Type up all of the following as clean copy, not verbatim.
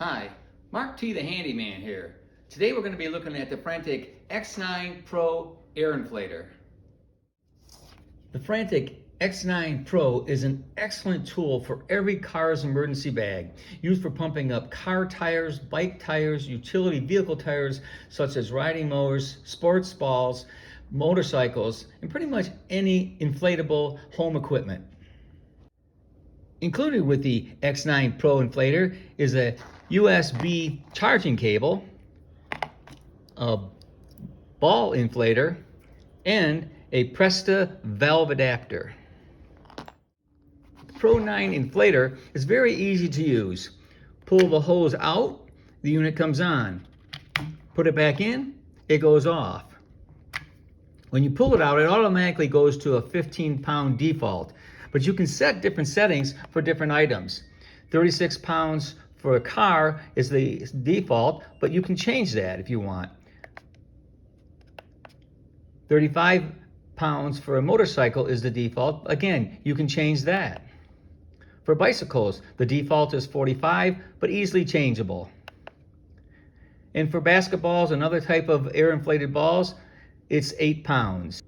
Hi, Mark T the Handyman here. Today we're going to be looking at the Fanttik X9 Pro Air Inflator. The Fanttik X9 Pro is an excellent tool for every car's emergency bag, used for pumping up car tires, bike tires, utility vehicle tires such as riding mowers, sports balls, motorcycles, and pretty much any inflatable home equipment. Included with the X9 Pro Inflator is a USB charging cable, a ball inflator, and a Presta valve adapter. The Pro 9 Inflator is very easy to use. Pull the hose out, the unit comes on. Put it back in, it goes off. When you pull it out, it automatically goes to a 15-pound default. But you can set different settings for different items. 36 pounds for a car is the default, but you can change that if you want. 35 pounds for a motorcycle is the default. Again, you can change that. For bicycles, the default is 45, but easily changeable. And for basketballs and other type of air inflated balls, it's 8 pounds.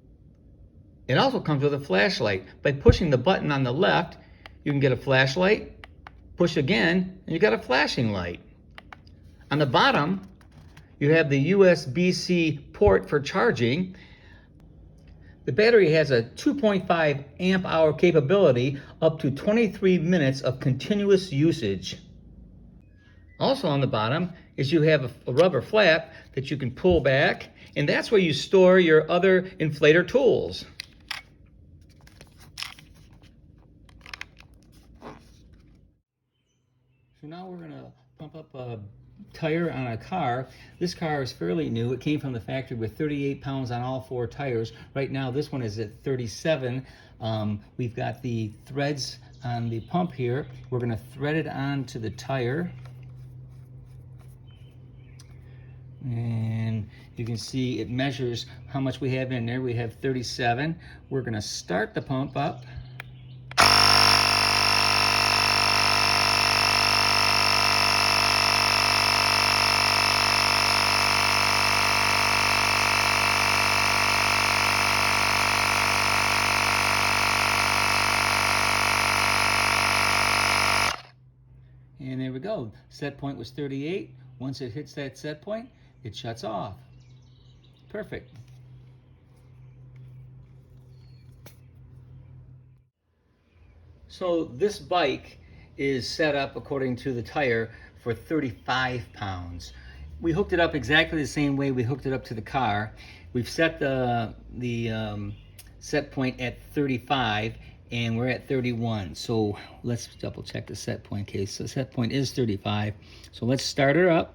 It also comes with a flashlight. By pushing the button on the left, you can get a flashlight. Push again, and you got a flashing light. On the bottom, you have the USB-C port for charging. The battery has a 2.5 amp hour capability, up to 23 minutes of continuous usage. Also on the bottom is you have a rubber flap that you can pull back, and that's where you store your other inflator tools. So now we're going to pump up a tire on a car. This car is fairly new. It came from the factory with 38 pounds on all 4 tires. Right now this one is at 37. We've got the threads on the pump here. We're going to thread it onto the tire. And you can see it measures how much we have in there. We have 37. We're going to start the pump up. And there we go. Set point was 38. Once it hits that set point, it shuts off. Perfect. So this bike is set up according to the tire for 35 pounds. We hooked it up exactly the same way we hooked it up to the car. We've set the set point at 35, and we're at 31. So let's double check the set point case. So set point is 35. So let's start her up.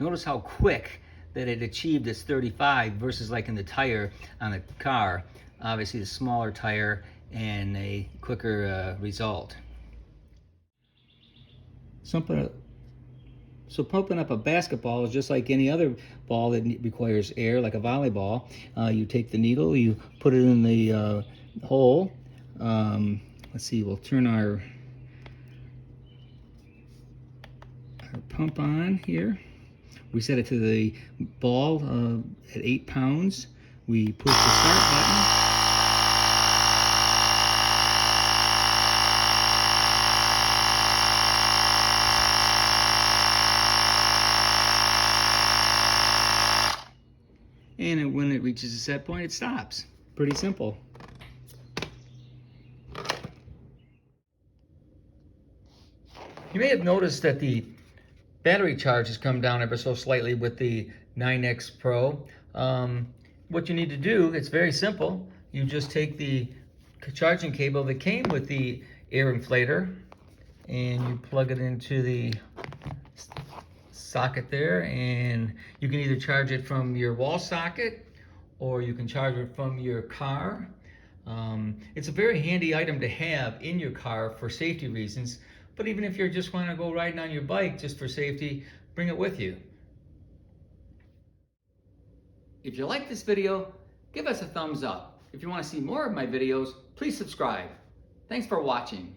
Notice how quick that it achieved its 35 versus like in the tire on the car. Obviously the smaller tire and a quicker result. So pumping up a basketball is just like any other ball that requires air, like a volleyball. You take the needle, you put it in the hole. Let's see, we'll turn our pump on here. We set it to the ball at 8 pounds. We push the start button. And when it reaches a set point, it stops. Pretty simple. You may have noticed that the battery charge has come down ever so slightly with the 9X Pro. What you need to do, it's very simple. You just take the charging cable that came with the air inflator and you plug it into the socket there, and you can either charge it from your wall socket or you can charge it from your car. It's a very handy item to have in your car for safety reasons, but even if you just want to go riding on your bike just for safety, bring it with you. If you like this video, give us a thumbs up. If If you want to see more of my videos, please subscribe. Thanks for watching.